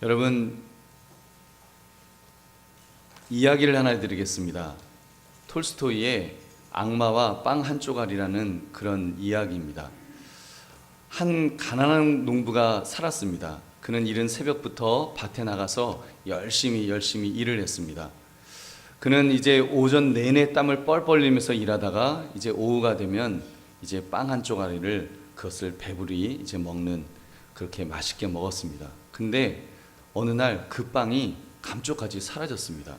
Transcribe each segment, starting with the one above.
여러분, 이야기를 하나 해드리겠습니다. 톨스토이의 악마와 빵 한 조각이라는 그런 이야기입니다. 한 가난한 농부가 살았습니다. 그는 이른 새벽부터 밭에 나가서 열심히 일을 했습니다. 그는 이제 오전 내내 땀을 뻘뻘 흘리면서 일하다가 이제 오후가 되면 이제 빵 한 조각을 그것을 배부리 이제 먹는, 그렇게 맛있게 먹었습니다. 근데 어느 날 그 빵이 감쪽같이 사라졌습니다.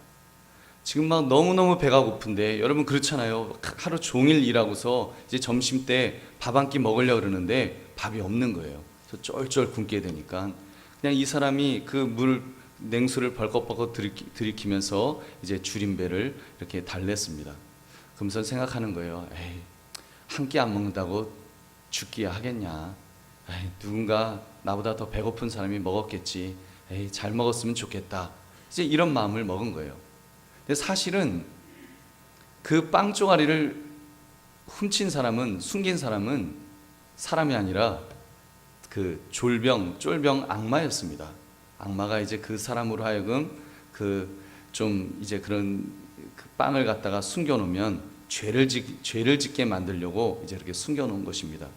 지금 막 너무너무 배가 고픈데, 여러분 그렇잖아요. 하루 종일 일하고서 이제 점심 때 밥 한 끼 먹으려고 그러는데 밥이 없는 거예요. 그래서 쫄쫄 굶게 되니까 그냥 이 사람이 그 냉수를 벌컥벌컥 들이키면서 이제 줄임배를 이렇게 달랬습니다. 그러면서 생각하는 거예요. 에이, 한 끼 안 먹는다고 죽기야 하겠냐. 에이, 누군가 나보다 더 배고픈 사람이 먹었겠지. 에이, 잘 먹었으면 좋겠다. 이제 이런 마음을 먹은 거예요. 근데 사실은 그 빵 쪼가리를 훔친 사람은, 숨긴 사람은 사람이 아니라 그 쫄병 악마였습니다. 악마가 이제 그 사람으로 하여금 이제 그런 그 빵을 갖다가 숨겨놓으면 죄를 짓게 만들려고 이제 이렇게 숨겨놓은 것입니다.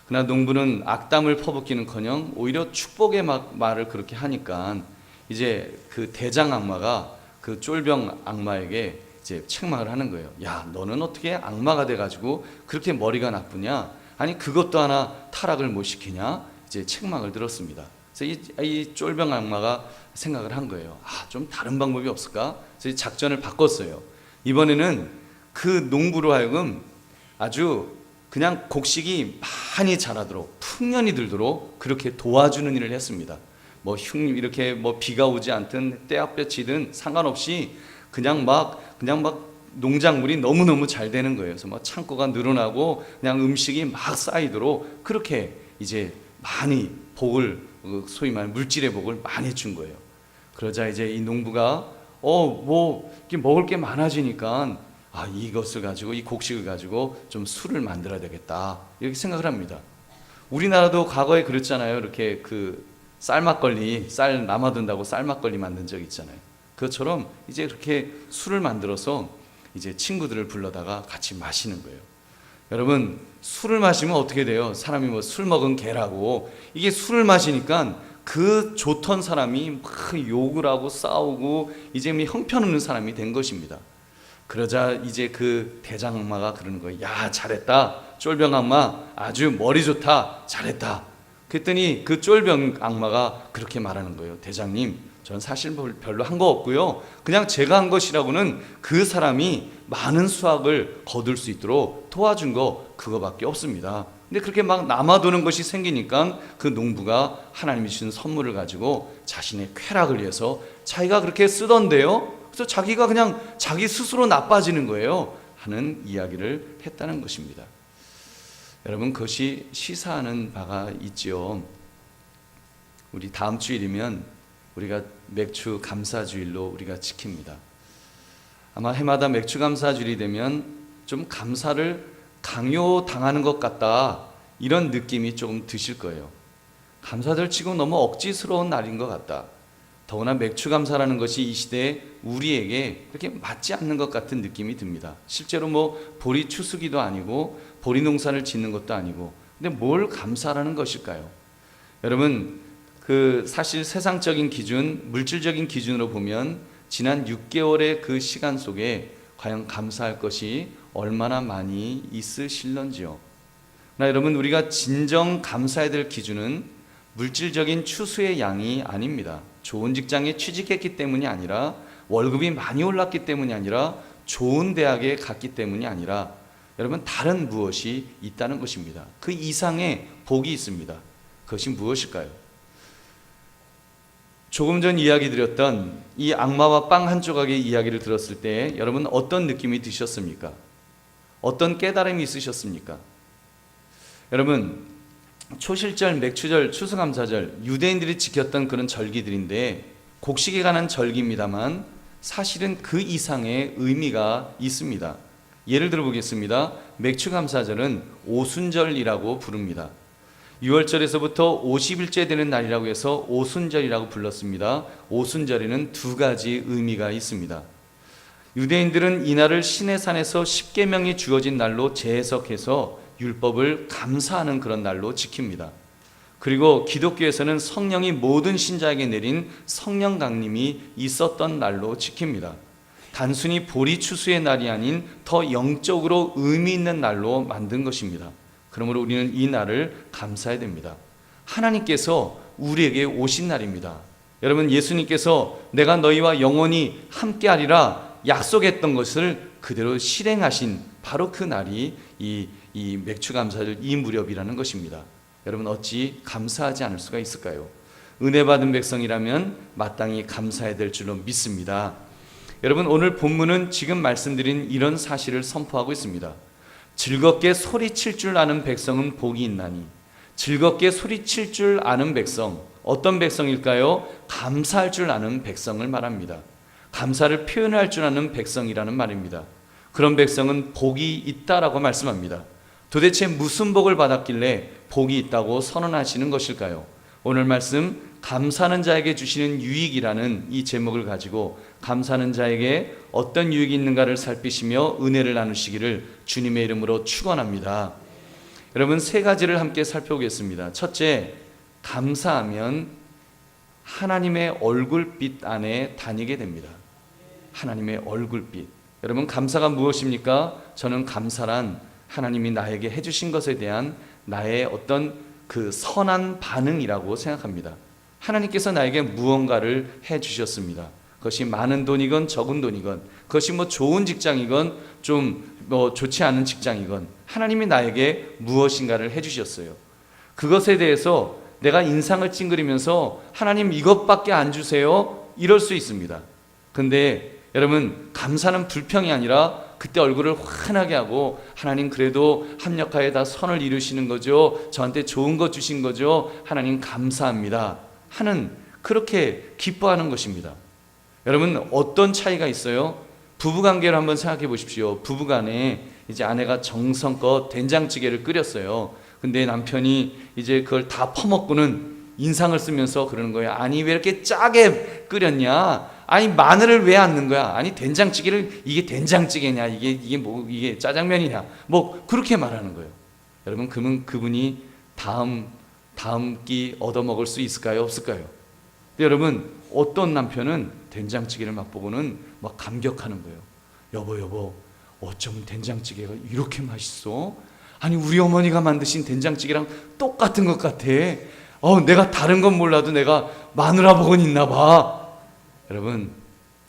그러나 농부는 악담을 퍼붓기는커녕 오히려 축복의 말을 그렇게 하니까 이제 그 대장 악마가 그 쫄병 악마에게 이제 책망을 하는 거예요. 야, 너는 어떻게 악마가 돼가지고 그렇게 머리가 나쁘냐? 아니 그것도 하나 타락을 못 시키냐? 이제 책망을 들었습니다. 그래서 이 쫄병 악마가 생각을 한 거예요. 좀 다른 방법이 없을까? 그래서 작전을 바꿨어요. 이번에는 그 농부로 하여금 아주 그냥 곡식이 많이 자라도록, 풍년이 들도록 그렇게 도와주는 일을 했습니다. 이렇게 비가 오지 않든 때압볕이든 상관없이 그냥 막 농작물이 너무너무 잘 되는 거예요. 그래서 창고가 늘어나고 그냥 음식이 막 쌓이도록 그렇게 이제 많이 복을, 소위 말하는 물질의 복을 많이 준 거예요. 그러자 이제 이 농부가 이렇게 먹을 게 많아지니까 이것을 가지고, 이 곡식을 가지고 좀 술을 만들어야 되겠다, 이렇게 생각을 합니다. 우리나라도 과거에 그랬잖아요. 이렇게 쌀 남아둔다고 쌀 막걸리 만든 적 있잖아요. 그것처럼 이제 그렇게 술을 만들어서 이제 친구들을 불러다가 같이 마시는 거예요. 여러분, 술을 마시면 어떻게 돼요? 사람이 술 먹은 개라고. 이게 술을 마시니까 그 좋던 사람이 막 욕을 하고 싸우고 이제 형편없는 사람이 된 것입니다. 그러자 이제 그 대장 악마가 그러는 거예요. 야, 잘했다. 쫄병 악마 아주 머리 좋다. 잘했다. 그랬더니 그 쫄병 악마가 그렇게 말하는 거예요. 대장님, 전 사실 별로 한 거 없고요. 그냥 제가 한 것이라고는 그 사람이 많은 수확을 거둘 수 있도록 도와준 거 그거밖에 없습니다. 근데 그렇게 막 남아도는 것이 생기니까 그 농부가 하나님이 주신 선물을 가지고 자신의 쾌락을 위해서 자기가 그렇게 쓰던데요. 그래서 자기가 그냥 자기 스스로 나빠지는 거예요. 하는 이야기를 했다는 것입니다. 여러분, 그것이 시사하는 바가 있죠. 우리 다음 주일이면 우리가 맥주 감사주일로 우리가 지킵니다. 아마 해마다 맥주 감사주일이 되면 좀 감사를 강요당하는 것 같다, 이런 느낌이 조금 드실 거예요. 감사절 치고 너무 억지스러운 날인 것 같다. 더구나 맥주 감사라는 것이 이 시대에 우리에게 그렇게 맞지 않는 것 같은 느낌이 듭니다. 실제로 보리 추수기도 아니고 보리 농사를 짓는 것도 아니고, 근데 뭘 감사라는 것일까요? 여러분, 사실 세상적인 기준, 물질적인 기준으로 보면 지난 6개월의 그 시간 속에 과연 감사할 것이 얼마나 많이 있으실런지요. 여러분, 우리가 진정 감사해야 될 기준은 물질적인 추수의 양이 아닙니다. 좋은 직장에 취직했기 때문이 아니라, 월급이 많이 올랐기 때문이 아니라, 좋은 대학에 갔기 때문이 아니라, 여러분, 다른 무엇이 있다는 것입니다. 그 이상의 복이 있습니다. 그것이 무엇일까요? 조금 전 이야기 드렸던 이 악마와 빵 한 조각의 이야기를 들었을 때 여러분 어떤 느낌이 드셨습니까? 어떤 깨달음이 있으셨습니까? 여러분, 초실절, 맥추절, 추수감사절, 유대인들이 지켰던 그런 절기들인데 곡식에 관한 절기입니다만 사실은 그 이상의 의미가 있습니다. 예를 들어 보겠습니다. 맥추감사절은 오순절이라고 부릅니다. 6월절에서부터 50일째 되는 날이라고 해서 오순절이라고 불렀습니다. 오순절에는 두 가지 의미가 있습니다. 유대인들은 이 날을 신의 산에서 십계명이 주어진 날로 재해석해서 율법을 감사하는 그런 날로 지킵니다. 그리고 기독교에서는 성령이 모든 신자에게 내린 성령 강림이 있었던 날로 지킵니다. 단순히 보리추수의 날이 아닌 더 영적으로 의미 있는 날로 만든 것입니다. 그러므로 우리는 이 날을 감사해야 됩니다. 하나님께서 우리에게 오신 날입니다. 여러분, 예수님께서 내가 너희와 영원히 함께하리라 약속했던 것을 그대로 실행하신 바로 그 날이 이 맥추감사절 이 무렵이라는 것입니다. 여러분, 어찌 감사하지 않을 수가 있을까요? 은혜 받은 백성이라면 마땅히 감사해야 될 줄로 믿습니다. 여러분, 오늘 본문은 지금 말씀드린 이런 사실을 선포하고 있습니다. 즐겁게 소리칠 줄 아는 백성은 복이 있나니. 즐겁게 소리칠 줄 아는 백성, 어떤 백성일까요? 감사할 줄 아는 백성을 말합니다. 감사를 표현할 줄 아는 백성이라는 말입니다. 그런 백성은 복이 있다라고 말씀합니다. 도대체 무슨 복을 받았길래 복이 있다고 선언하시는 것일까요? 오늘 말씀 감사하는 자에게 주시는 유익이라는 이 제목을 가지고 감사하는 자에게 어떤 유익이 있는가를 살피시며 은혜를 나누시기를 주님의 이름으로 축원합니다. 여러분, 세 가지를 함께 살펴보겠습니다. 첫째, 감사하면 하나님의 얼굴빛 안에 다니게 됩니다. 하나님의 얼굴빛. 여러분, 감사가 무엇입니까? 저는 감사란 하나님이 나에게 해주신 것에 대한 나의 어떤 그 선한 반응이라고 생각합니다. 하나님께서 나에게 무언가를 해주셨습니다. 그것이 많은 돈이건 적은 돈이건, 그것이 좋은 직장이건 좀 좋지 않은 직장이건, 하나님이 나에게 무엇인가를 해주셨어요. 그것에 대해서 내가 인상을 찡그리면서 하나님 이것밖에 안 주세요, 이럴 수 있습니다. 근데 여러분, 감사는 불평이 아니라 그때 얼굴을 환하게 하고 하나님 그래도 합력하여 다 선을 이루시는 거죠. 저한테 좋은 것 주신 거죠. 하나님 감사합니다 하는, 그렇게 기뻐하는 것입니다. 여러분, 어떤 차이가 있어요? 부부관계를 한번 생각해 보십시오. 부부간에 이제 아내가 정성껏 된장찌개를 끓였어요. 근데 남편이 이제 그걸 다 퍼먹고는 인상을 쓰면서 그러는 거예요. 아니, 왜 이렇게 짜게 끓였냐? 아니, 마늘을 왜 안 넣은 거야? 아니, 된장찌개를, 이게 된장찌개냐? 이게 짜장면이냐? 그렇게 말하는 거예요. 여러분, 그러면 그분이 다음 끼 얻어먹을 수 있을까요? 없을까요? 근데 여러분, 어떤 남편은 된장찌개를 맛보고는 막 감격하는 거예요. 여보, 어쩌면 된장찌개가 이렇게 맛있어? 아니, 우리 어머니가 만드신 된장찌개랑 똑같은 것 같아. 내가 다른 건 몰라도 내가 마누라 복은 있나 봐. 여러분,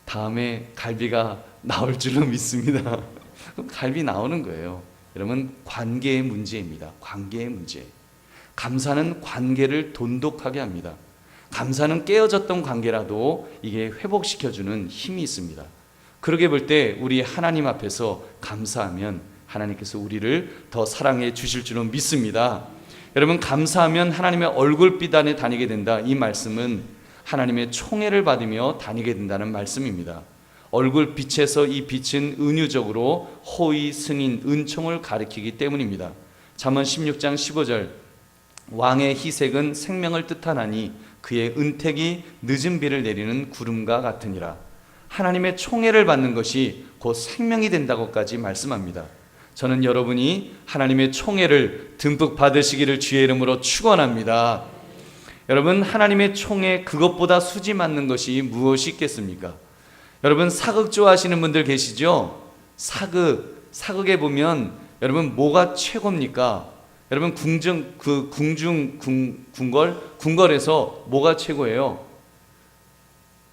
다음에 갈비가 나올 줄로 믿습니다. 갈비 나오는 거예요. 여러분, 관계의 문제입니다. 관계의 문제. 감사는 관계를 돈독하게 합니다. 감사는 깨어졌던 관계라도 이게 회복시켜주는 힘이 있습니다. 그러게 볼 때 우리 하나님 앞에서 감사하면 하나님께서 우리를 더 사랑해 주실 줄로 믿습니다. 여러분, 감사하면 하나님의 얼굴빛 안에 다니게 된다. 이 말씀은 하나님의 총애를 받으며 다니게 된다는 말씀입니다. 얼굴빛에서 이 빛은 은유적으로 호의, 승인, 은총을 가리키기 때문입니다. 잠언 16장 15절, 왕의 희색은 생명을 뜻하나니 그의 은택이 늦은 비를 내리는 구름과 같으니라. 하나님의 총애를 받는 것이 곧 생명이 된다고까지 말씀합니다. 저는 여러분이 하나님의 총애를 듬뿍 받으시기를 주의 이름으로 축원합니다. 여러분, 하나님의 총애, 그것보다 수지 맞는 것이 무엇이 있겠습니까? 여러분, 사극 좋아하시는 분들 계시죠? 사극에 보면 여러분 뭐가 최고입니까? 여러분, 궁궐에서 뭐가 최고예요?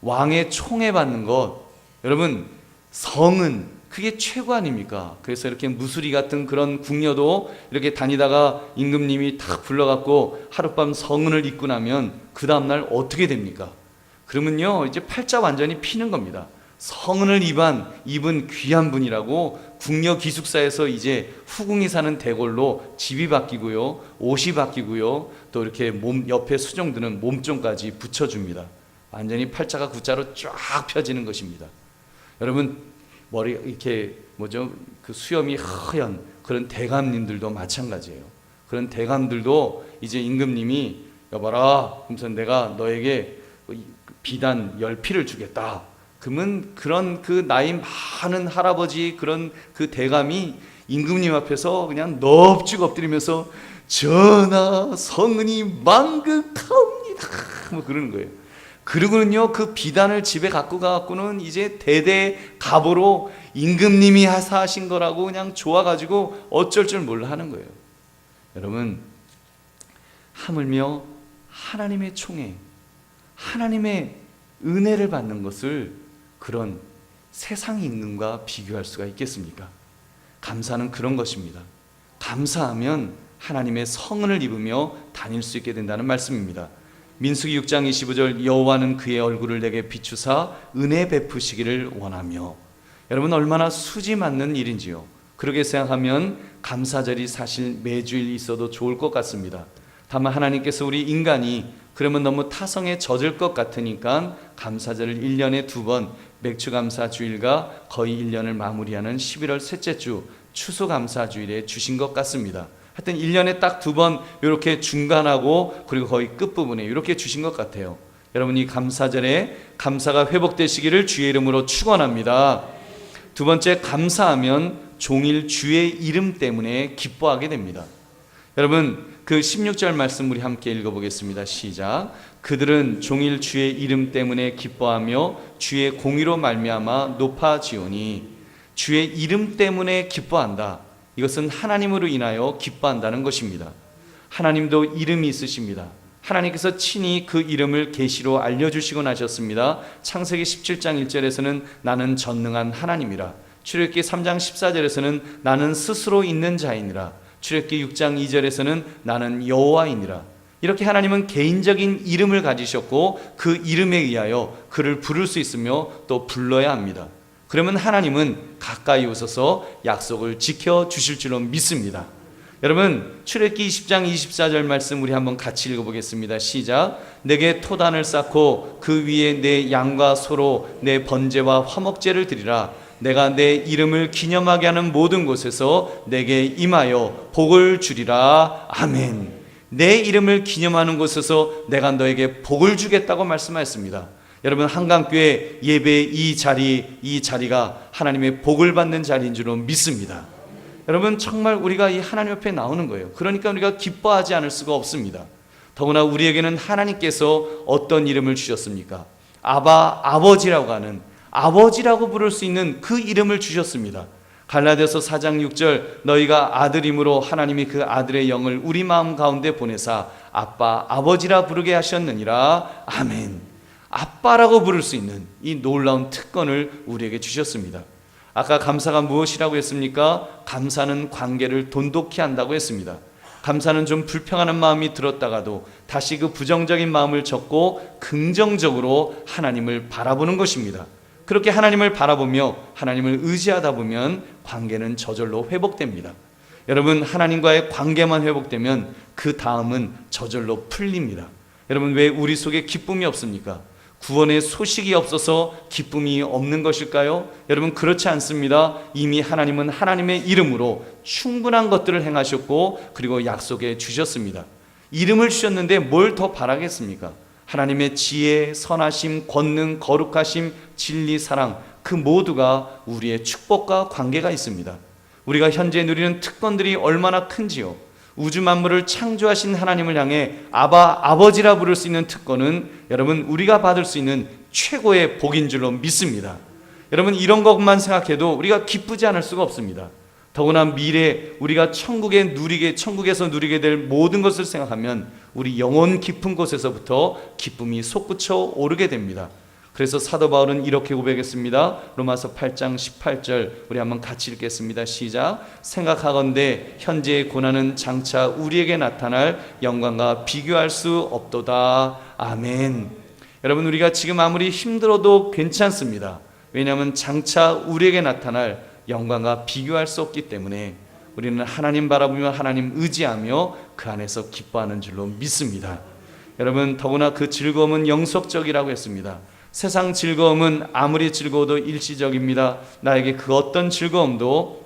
왕의 총애 받는 것. 여러분, 성은 그게 최고 아닙니까? 그래서 이렇게 무수리 같은 그런 궁녀도 이렇게 다니다가 임금님이 탁 불러갖고 하룻밤 성은을 입고 나면 그 다음날 어떻게 됩니까? 그러면요, 이제 팔자 완전히 피는 겁니다. 성은을 입은 귀한 분이라고 궁녀 기숙사에서 이제 후궁이 사는 대궐로 집이 바뀌고요, 옷이 바뀌고요, 또 이렇게 몸 옆에 수종드는 몸종까지 붙여줍니다. 완전히 팔자가 구자로 쫙 펴지는 것입니다. 여러분, 머리 이렇게 그 수염이 하얀 그런 대감님들도 마찬가지예요. 그런 대감들도 이제 임금님이 여봐라, 그러면서 내가 너에게 비단 10피를 주겠다. 그러면 그런 그 나이 많은 할아버지 그런 그 대감이 임금님 앞에서 그냥 넙죽 엎드리면서 전하 성은이 만극하옵니다 뭐 그러는 거예요. 그리고는요 그 비단을 집에 갖고 가갖고는 이제 대대 갑으로 임금님이 하사하신 거라고 그냥 좋아가지고 어쩔 줄 몰라 하는 거예요. 여러분, 하물며 하나님의 총회, 하나님의 은혜를 받는 것을 그런 세상 임금과 비교할 수가 있겠습니까? 감사는 그런 것입니다. 감사하면 하나님의 성은을 입으며 다닐 수 있게 된다는 말씀입니다. 민수기 6장 25절 여호와는 그의 얼굴을 내게 비추사 은혜 베푸시기를 원하며. 여러분, 얼마나 수지 맞는 일인지요. 그렇게 생각하면 감사절이 사실 매주일 있어도 좋을 것 같습니다. 다만 하나님께서 우리 인간이 그러면 너무 타성에 젖을 것 같으니까 감사절을 1년에 2번 맥주감사주일과 거의 1년을 마무리하는 11월 셋째 주 추수감사주일에 주신 것 같습니다. 하여튼 1년에 딱 2번 이렇게 중간하고 그리고 거의 끝부분에 이렇게 주신 것 같아요. 여러분, 이 감사절에 감사가 회복되시기를 주의 이름으로 축원합니다. 두 번째, 감사하면 종일 주의 이름 때문에 기뻐하게 됩니다. 여러분, 그 16절 말씀 우리 함께 읽어보겠습니다. 시작. 그들은 종일 주의 이름 때문에 기뻐하며 주의 공의로 말미암아 높아지오니. 주의 이름 때문에 기뻐한다. 이것은 하나님으로 인하여 기뻐한다는 것입니다. 하나님도 이름이 있으십니다. 하나님께서 친히 그 이름을 계시로 알려주시고 나셨습니다. 창세기 17장 1절에서는 나는 전능한 하나님이라. 출애굽기 3장 14절에서는 나는 스스로 있는 자이니라. 출애굽기 6장 2절에서는 나는 여호와이니라. 이렇게 하나님은 개인적인 이름을 가지셨고 그 이름에 의하여 그를 부를 수 있으며 또 불러야 합니다. 그러면 하나님은 가까이 오셔서 약속을 지켜주실 줄로 믿습니다. 여러분, 출애굽기 20장 24절 말씀 우리 한번 같이 읽어보겠습니다. 시작. 내게 토단을 쌓고 그 위에 내 양과 소로 내 번제와 화목제를 드리라. 내가 내 이름을 기념하게 하는 모든 곳에서 내게 임하여 복을 주리라. 아멘. 내 이름을 기념하는 곳에서 내가 너에게 복을 주겠다고 말씀하셨습니다. 여러분, 한강교회 예배 이 자리가 하나님의 복을 받는 자리인 줄로 믿습니다. 여러분, 정말 우리가 이 하나님 옆에 나오는 거예요. 그러니까 우리가 기뻐하지 않을 수가 없습니다. 더구나 우리에게는 하나님께서 어떤 이름을 주셨습니까? 아버지라고 하는, 아버지라고 부를 수 있는 그 이름을 주셨습니다. 갈라디아서 4장 6절 너희가 아들임으로 하나님이 그 아들의 영을 우리 마음 가운데 보내사 아빠 아버지라 부르게 하셨느니라. 아멘. 아빠라고 부를 수 있는 이 놀라운 특권을 우리에게 주셨습니다. 아까 감사가 무엇이라고 했습니까? 감사는 관계를 돈독히 한다고 했습니다. 감사는 좀 불평하는 마음이 들었다가도 다시 그 부정적인 마음을 접고 긍정적으로 하나님을 바라보는 것입니다. 그렇게 하나님을 바라보며 하나님을 의지하다 보면 관계는 저절로 회복됩니다. 여러분, 하나님과의 관계만 회복되면 그 다음은 저절로 풀립니다. 여러분, 왜 우리 속에 기쁨이 없습니까? 구원의 소식이 없어서 기쁨이 없는 것일까요? 여러분, 그렇지 않습니다. 이미 하나님은 하나님의 이름으로 충분한 것들을 행하셨고 그리고 약속해 주셨습니다. 이름을 주셨는데 뭘 더 바라겠습니까? 하나님의 지혜, 선하심, 권능, 거룩하심, 진리, 사랑, 그 모두가 우리의 축복과 관계가 있습니다. 우리가 현재 누리는 특권들이 얼마나 큰지요. 우주 만물을 창조하신 하나님을 향해 아버지라 부를 수 있는 특권은 여러분, 우리가 받을 수 있는 최고의 복인 줄로 믿습니다. 여러분, 이런 것만 생각해도 우리가 기쁘지 않을 수가 없습니다. 더구나 미래 우리가 천국에서 누리게 될 모든 것을 생각하면 우리 영혼 깊은 곳에서부터 기쁨이 솟구쳐 오르게 됩니다. 그래서 사도 바울은 이렇게 고백했습니다. 로마서 8장 18절 우리 한번 같이 읽겠습니다. 시작. 생각하건대 현재의 고난은 장차 우리에게 나타날 영광과 비교할 수 없도다. 아멘. 여러분, 우리가 지금 아무리 힘들어도 괜찮습니다. 왜냐하면 장차 우리에게 나타날 영광과 비교할 수 없기 때문에 우리는 하나님 바라보며 하나님 의지하며 그 안에서 기뻐하는 줄로 믿습니다. 여러분, 더구나 그 즐거움은 영속적이라고 했습니다. 세상 즐거움은 아무리 즐거워도 일시적입니다. 나에게 그 어떤 즐거움도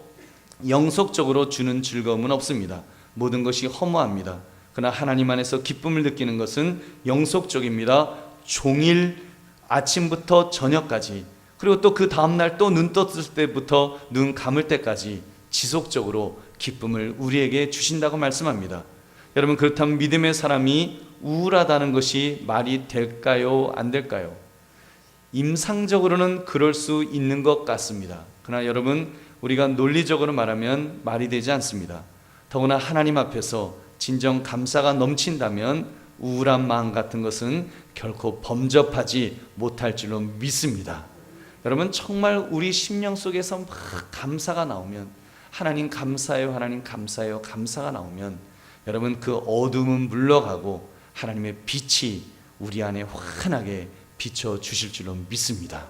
영속적으로 주는 즐거움은 없습니다. 모든 것이 허무합니다. 그러나 하나님 안에서 기쁨을 느끼는 것은 영속적입니다. 종일 아침부터 저녁까지, 그리고 또 그 다음날 또 눈 떴을 때부터 눈 감을 때까지 지속적으로 기쁨을 우리에게 주신다고 말씀합니다. 여러분, 그렇다면 믿음의 사람이 우울하다는 것이 말이 될까요? 안 될까요? 임상적으로는 그럴 수 있는 것 같습니다. 그러나 여러분, 우리가 논리적으로 말하면 말이 되지 않습니다. 더구나 하나님 앞에서 진정 감사가 넘친다면 우울한 마음 같은 것은 결코 범접하지 못할 줄로 믿습니다. 여러분, 정말 우리 심령 속에서 막 감사가 나오면, 하나님 감사해요, 하나님 감사해요, 감사가 나오면 여러분, 그 어둠은 물러가고 하나님의 빛이 우리 안에 환하게 비춰주실 줄로 믿습니다.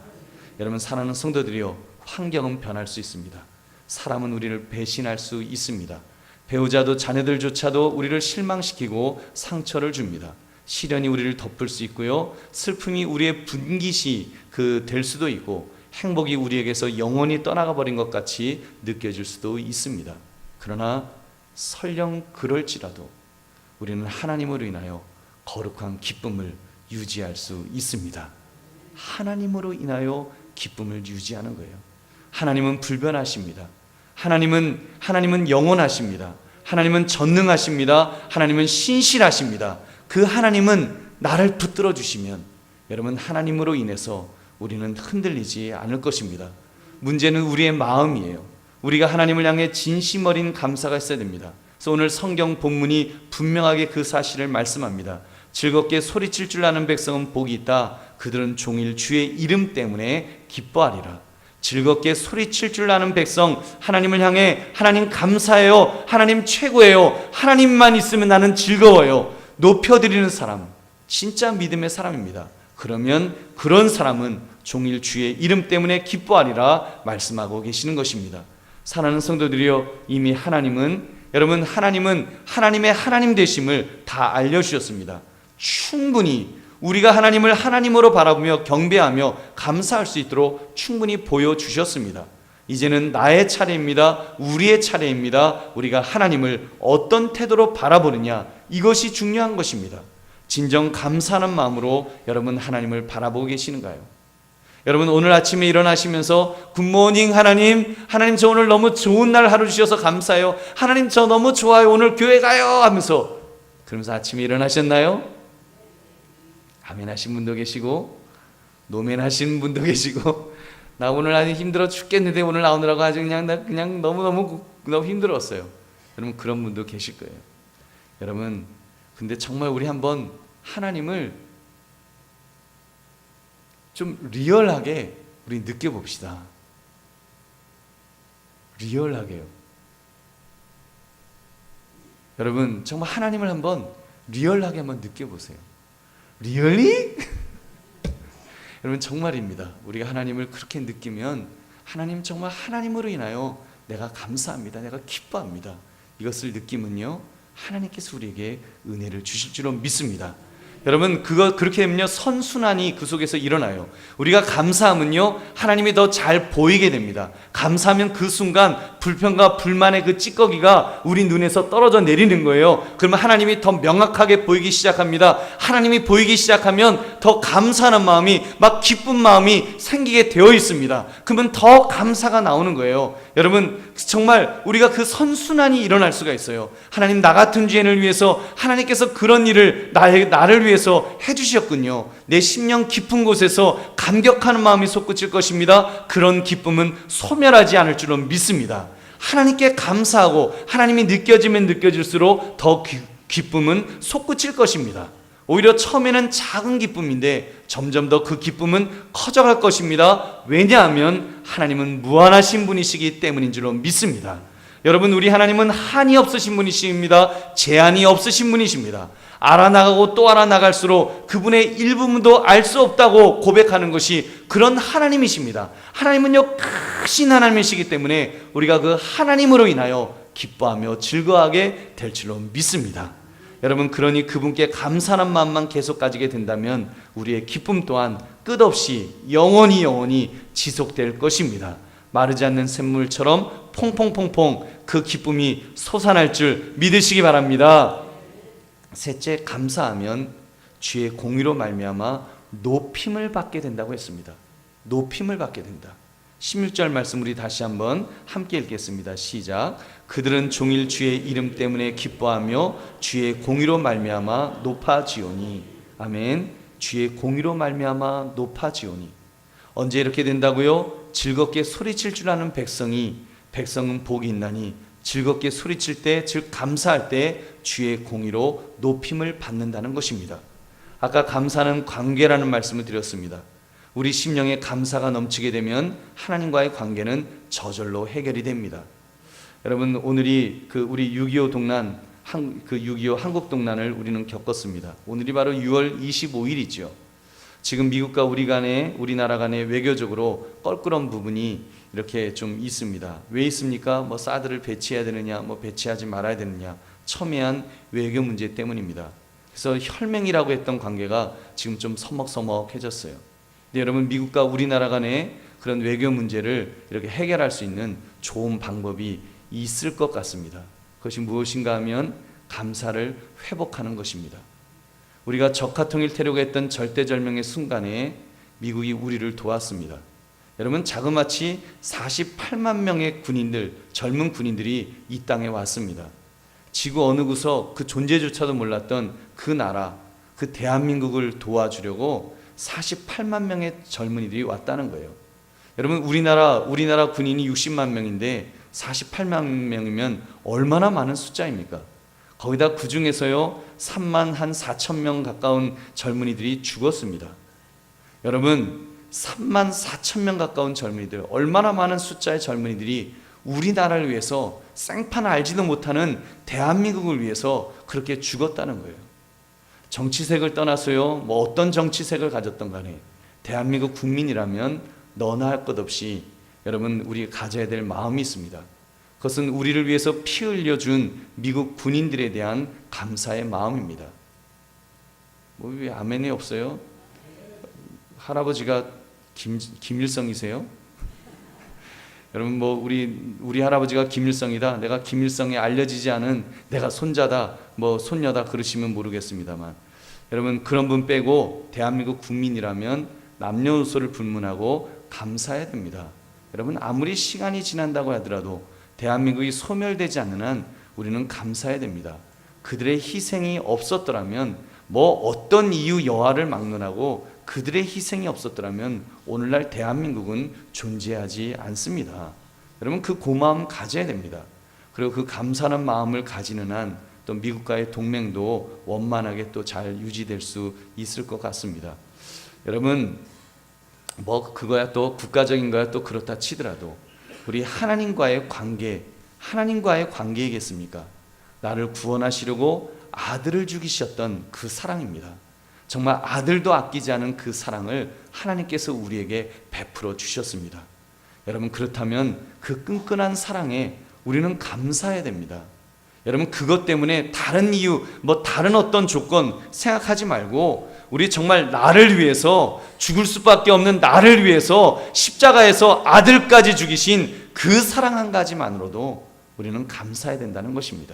여러분, 사랑하는 성도들이여, 환경은 변할 수 있습니다. 사람은 우리를 배신할 수 있습니다. 배우자도 자녀들조차도 우리를 실망시키고 상처를 줍니다. 시련이 우리를 덮을 수 있고요, 슬픔이 우리의 분깃이 될 수도 있고, 행복이 우리에게서 영원히 떠나가 버린 것 같이 느껴질 수도 있습니다. 그러나 설령 그럴지라도 우리는 하나님으로 인하여 거룩한 기쁨을 유지할 수 있습니다. 하나님으로 인하여 기쁨을 유지하는 거예요. 하나님은 불변하십니다. 하나님은 영원하십니다. 하나님은 전능하십니다. 하나님은 신실하십니다. 그 하나님은 나를 붙들어 주시면 여러분, 하나님으로 인해서 우리는 흔들리지 않을 것입니다. 문제는 우리의 마음이에요. 우리가 하나님을 향해 진심 어린 감사가 있어야 됩니다. 그래서 오늘 성경 본문이 분명하게 그 사실을 말씀합니다. 즐겁게 소리칠 줄 아는 백성은 복이 있다. 그들은 종일 주의 이름 때문에 기뻐하리라. 즐겁게 소리칠 줄 아는 백성, 하나님을 향해 하나님 감사해요, 하나님 최고예요, 하나님만 있으면 나는 즐거워요, 높여드리는 사람, 진짜 믿음의 사람입니다. 그러면 그런 사람은 종일 주의 이름 때문에 기뻐하리라 말씀하고 계시는 것입니다. 사랑하는 성도들이여, 이미 여러분, 하나님은 하나님의 하나님 되심을 다 알려주셨습니다. 충분히 우리가 하나님을 하나님으로 바라보며 경배하며 감사할 수 있도록 충분히 보여주셨습니다. 이제는 나의 차례입니다. 우리의 차례입니다. 우리가 하나님을 어떤 태도로 바라보느냐, 이것이 중요한 것입니다. 진정 감사하는 마음으로 여러분, 하나님을 바라보고 계시는가요? 여러분, 오늘 아침에 일어나시면서 굿모닝 하나님 저 오늘 너무 좋은 날 하루 주셔서 감사해요, 하나님 저 너무 좋아요, 오늘 교회 가요 하면서, 그러면서 아침에 일어나셨나요? 아멘 하신 분도 계시고 노멘 하신 분도 계시고, 나 오늘 아주 힘들어 죽겠는데 오늘 나오느라고 아주 그냥 너무 힘들었어요. 여러분, 그런 분도 계실 거예요. 여러분, 근데 정말 우리 한번 하나님을 좀 리얼하게 우리 느껴봅시다. 리얼하게요. 여러분, 정말 하나님을 한번 리얼하게 한번 느껴보세요. 리얼리? 여러분, 정말입니다. 우리가 하나님을 그렇게 느끼면 하나님, 정말 하나님으로 인하여 내가 감사합니다, 내가 기뻐합니다, 이것을 느끼면요, 하나님께서 우리에게 은혜를 주실 줄로 믿습니다. 여러분, 그렇게 하면요, 선순환이 그 속에서 일어나요. 우리가 감사하면요, 하나님이 더 잘 보이게 됩니다. 감사하면 그 순간 불평과 불만의 그 찌꺼기가 우리 눈에서 떨어져 내리는 거예요. 그러면 하나님이 더 명확하게 보이기 시작합니다. 하나님이 보이기 시작하면 더 감사하는 마음이, 막 기쁜 마음이 생기게 되어 있습니다. 그러면 더 감사가 나오는 거예요. 여러분, 정말 우리가 그 선순환이 일어날 수가 있어요. 하나님, 나 같은 죄인을 위해서 하나님께서 그런 일을 나를 위해서 해주셨군요. 내 심령 깊은 곳에서 감격하는 마음이 솟구칠 것입니다. 그런 기쁨은 소멸하지 않을 줄로 믿습니다. 하나님께 감사하고 하나님이 느껴지면 느껴질수록 더 기쁨은 솟구칠 것입니다. 오히려 처음에는 작은 기쁨인데 점점 더 그 기쁨은 커져갈 것입니다. 왜냐하면 하나님은 무한하신 분이시기 때문인 줄로 믿습니다. 여러분, 우리 하나님은 한이 없으신 분이십니다. 제한이 없으신 분이십니다. 알아나가고 또 알아나갈수록 그분의 일부분도 알 수 없다고 고백하는 것이 그런 하나님이십니다. 하나님은요, 크신 하나님이시기 때문에 우리가 그 하나님으로 인하여 기뻐하며 즐거워하게 될 줄로 믿습니다. 여러분, 그러니 그분께 감사하는 마음만 계속 가지게 된다면 우리의 기쁨 또한 끝없이 영원히 지속될 것입니다. 마르지 않는 샘물처럼 퐁퐁퐁퐁 그 기쁨이 솟아날 줄 믿으시기 바랍니다. 셋째, 감사하면 주의 공의로 말미암아 높임을 받게 된다고 했습니다. 높임을 받게 된다. 16절 말씀 우리 다시 한번 함께 읽겠습니다. 시작. 그들은 종일 주의 이름 때문에 기뻐하며 주의 공의로 말미암아 높아지오니. 아멘. 주의 공의로 말미암아 높아지오니. 언제 이렇게 된다고요? 즐겁게 소리칠 줄 아는 백성은 복이 있나니 즐겁게 소리칠 때, 즉 감사할 때 주의 공의로 높임을 받는다는 것입니다. 아까 감사는 관계라는 말씀을 드렸습니다. 우리 심령에 감사가 넘치게 되면 하나님과의 관계는 저절로 해결이 됩니다. 여러분, 오늘이 우리 6.25 동란, 6.25 한국 동란을 우리는 겪었습니다. 오늘이 바로 6월 25일이죠. 지금 미국과 우리나라 간에 외교적으로 껄끄러운 부분이 이렇게 좀 있습니다. 왜 있습니까? 뭐 사드를 배치해야 되느냐, 뭐 배치하지 말아야 되느냐, 첨예한 외교 문제 때문입니다. 그래서 혈맹이라고 했던 관계가 지금 좀 서먹서먹해졌어요. 근데 여러분, 미국과 우리나라 간의 그런 외교 문제를 이렇게 해결할 수 있는 좋은 방법이 있을 것 같습니다. 그것이 무엇인가 하면 감사를 회복하는 것입니다. 우리가 적화통일 태려고 했던 절대절명의 순간에 미국이 우리를 도왔습니다. 여러분, 자그마치 48만 명의 군인들, 젊은 군인들이 이 땅에 왔습니다. 지구 어느 구석 그 존재조차도 몰랐던 그 나라, 그 대한민국을 도와주려고 48만 명의 젊은이들이 왔다는 거예요. 여러분, 우리나라 군인이 60만 명인데 48만 명이면 얼마나 많은 숫자입니까? 거기다 그 중에서요 3만 한 4천 명 가까운 젊은이들이 죽었습니다. 여러분, 3만 4천 명 가까운 젊은이들, 얼마나 많은 숫자의 젊은이들이 우리나라를 위해서 생판 알지도 못하는 대한민국을 위해서 그렇게 죽었다는 거예요. 정치색을 떠나서요, 뭐 어떤 정치색을 가졌던 간에 대한민국 국민이라면 너나 할 것 없이 여러분, 우리 가져야 될 마음이 있습니다. 그것은 우리를 위해서 피 흘려준 미국 군인들에 대한 감사의 마음입니다. 뭐 왜 아멘이 없어요? 할아버지가 김일성이세요? 여러분, 뭐 우리 할아버지가 김일성이다, 내가 김일성에 알려지지 않은 내가 손자다, 뭐 손녀다 그러시면 모르겠습니다만, 여러분, 그런 분 빼고 대한민국 국민이라면 남녀노소를 불문하고 감사해야 됩니다. 여러분, 아무리 시간이 지난다고 하더라도 대한민국이 소멸되지 않는 한 우리는 감사해야 됩니다. 그들의 희생이 없었더라면, 뭐 어떤 이유 여하를 막론하고 그들의 희생이 없었더라면 오늘날 대한민국은 존재하지 않습니다. 여러분, 그 고마움 가져야 됩니다. 그리고 그 감사하는 마음을 가지는 한 또 미국과의 동맹도 원만하게 또 잘 유지될 수 있을 것 같습니다. 여러분, 뭐 그거야 또 국가적인 거야 또 그렇다 치더라도 우리 하나님과의 관계이겠습니까? 나를 구원하시려고 아들을 죽이셨던 그 사랑입니다. 정말 아들도 아끼지 않은 그 사랑을 하나님께서 우리에게 베풀어 주셨습니다. 여러분, 그렇다면 그 끈끈한 사랑에 우리는 감사해야 됩니다. 여러분, 그것 때문에 다른 이유, 뭐 다른 어떤 조건 생각하지 말고 우리 정말 나를 위해서, 죽을 수밖에 없는 나를 위해서 십자가에서 아들까지 죽이신 그 사랑 한 가지만으로도 우리는 감사해야 된다는 것입니다.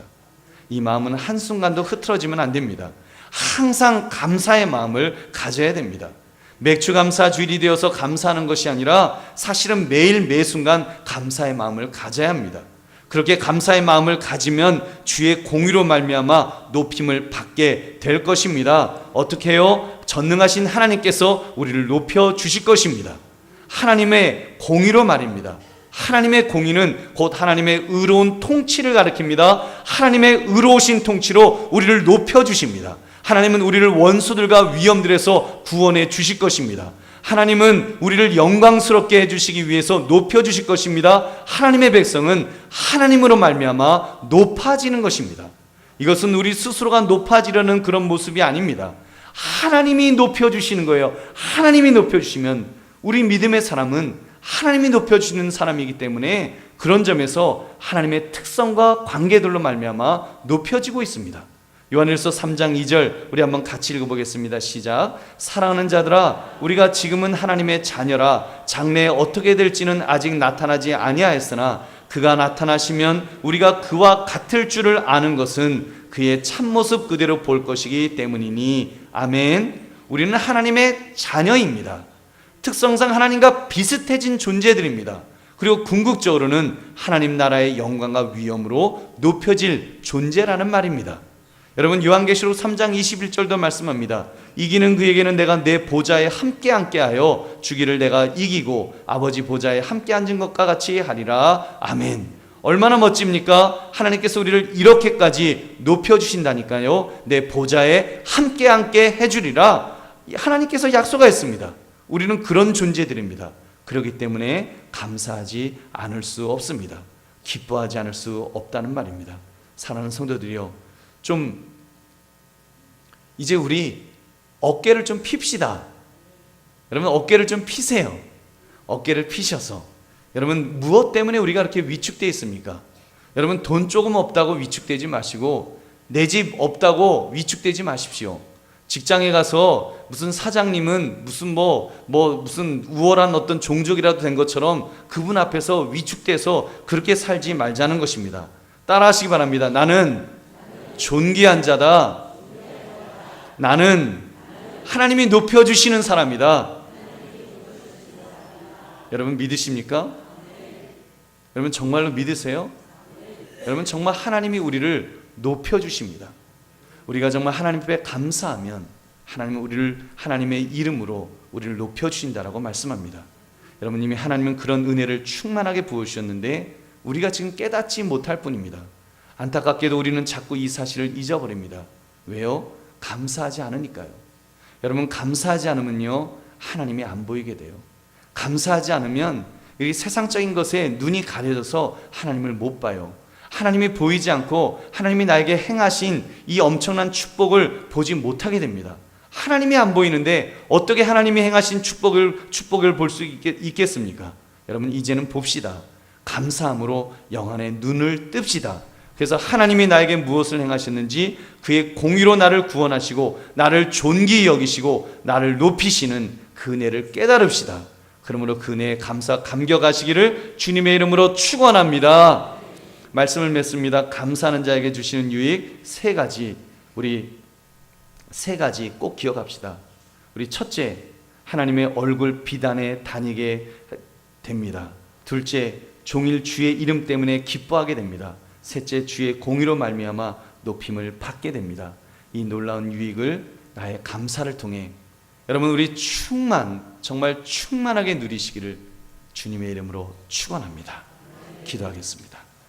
이 마음은 한순간도 흐트러지면 안 됩니다. 항상 감사의 마음을 가져야 됩니다. 맥주감사 주일이 되어서 감사하는 것이 아니라 사실은 매일 매순간 감사의 마음을 가져야 합니다. 그렇게 감사의 마음을 가지면 주의 공의로 말미암아 높임을 받게 될 것입니다. 어떻게 해요? 전능하신 하나님께서 우리를 높여 주실 것입니다. 하나님의 공의로 말입니다. 하나님의 공의는 곧 하나님의 의로운 통치를 가리킵니다. 하나님의 의로우신 통치로 우리를 높여 주십니다. 하나님은 우리를 원수들과 위험들에서 구원해 주실 것입니다. 하나님은 우리를 영광스럽게 해주시기 위해서 높여주실 것입니다. 하나님의 백성은 하나님으로 말미암아 높아지는 것입니다. 이것은 우리 스스로가 높아지려는 그런 모습이 아닙니다. 하나님이 높여주시는 거예요. 하나님이 높여주시면 우리 믿음의 사람은 하나님이 높여주시는 사람이기 때문에 그런 점에서 하나님의 특성과 관계들로 말미암아 높여지고 있습니다. 요한일서 3장 2절 우리 한번 같이 읽어보겠습니다. 시작. 사랑하는 자들아, 우리가 지금은 하나님의 자녀라. 장래에 어떻게 될지는 아직 나타나지 아니하였으나 그가 나타나시면 우리가 그와 같을 줄을 아는 것은 그의 참모습 그대로 볼 것이기 때문이니 아멘. 우리는 하나님의 자녀입니다. 특성상 하나님과 비슷해진 존재들입니다. 그리고 궁극적으로는 하나님 나라의 영광과 위엄으로 높여질 존재라는 말입니다. 여러분, 요한계시록 3장 21절도 말씀합니다. 이기는 그에게는 내가 내 보좌에 함께 앉게하여 주기를 내가 이기고 아버지 보좌에 함께 앉은 것과 같이 하리라. 아멘. 얼마나 멋집니까? 하나님께서 우리를 이렇게까지 높여주신다니까요. 내 보좌에 함께 앉게 해주리라. 하나님께서 약속하였습니다. 우리는 그런 존재들입니다. 그렇기 때문에 감사하지 않을 수 없습니다. 기뻐하지 않을 수 없다는 말입니다. 사랑하는 성도들이요, 좀 이제 우리 어깨를 좀 핍시다. 여러분, 어깨를 좀 피세요. 어깨를 피셔서, 여러분, 무엇 때문에 우리가 그렇게 위축되어 있습니까? 여러분, 돈 조금 없다고 위축되지 마시고, 내 집 없다고 위축되지 마십시오. 직장에 가서 무슨 사장님은 무슨 무슨 우월한 어떤 종족이라도 된 것처럼 그분 앞에서 위축돼서 그렇게 살지 말자는 것입니다. 따라하시기 바랍니다. 나는 존귀한 자다. 나는 하나님이 높여주시는 사람이다. 여러분, 믿으십니까? 여러분, 정말로 믿으세요? 여러분, 정말 하나님이 우리를 높여주십니다. 우리가 정말 하나님 앞에 감사하면 하나님은 우리를 하나님의 이름으로 우리를 높여주신다라고 말씀합니다. 여러분, 이미 하나님은 그런 은혜를 충만하게 부어주셨는데 우리가 지금 깨닫지 못할 뿐입니다. 안타깝게도 우리는 자꾸 이 사실을 잊어버립니다. 왜요? 감사하지 않으니까요. 여러분, 감사하지 않으면요, 하나님이 안 보이게 돼요. 감사하지 않으면 이 세상적인 것에 눈이 가려져서 하나님을 못 봐요. 하나님이 보이지 않고 하나님이 나에게 행하신 이 엄청난 축복을 보지 못하게 됩니다. 하나님이 안 보이는데 어떻게 하나님이 행하신 축복을 볼 수 있겠습니까? 여러분, 이제는 봅시다. 감사함으로 영안의 눈을 뜹시다. 그래서 하나님이 나에게 무엇을 행하셨는지 그의 공의로 나를 구원하시고 나를 존귀히 여기시고 나를 높이시는 그 은혜를 깨달읍시다. 그러므로 그 은혜에 감격하시기를 주님의 이름으로 축원합니다. 말씀을 맺습니다. 감사하는 자에게 주시는 유익 세 가지, 우리 세 가지 꼭 기억합시다. 우리 첫째, 하나님의 얼굴 비단에 다니게 됩니다. 둘째, 종일 주의 이름 때문에 기뻐하게 됩니다. 셋째, 주의 공의로 말미암아 높임을 받게 됩니다. 이 놀라운 유익을 나의 감사를 통해 여러분, 우리 정말 충만하게 누리시기를 주님의 이름으로 축원합니다. 기도하겠습니다.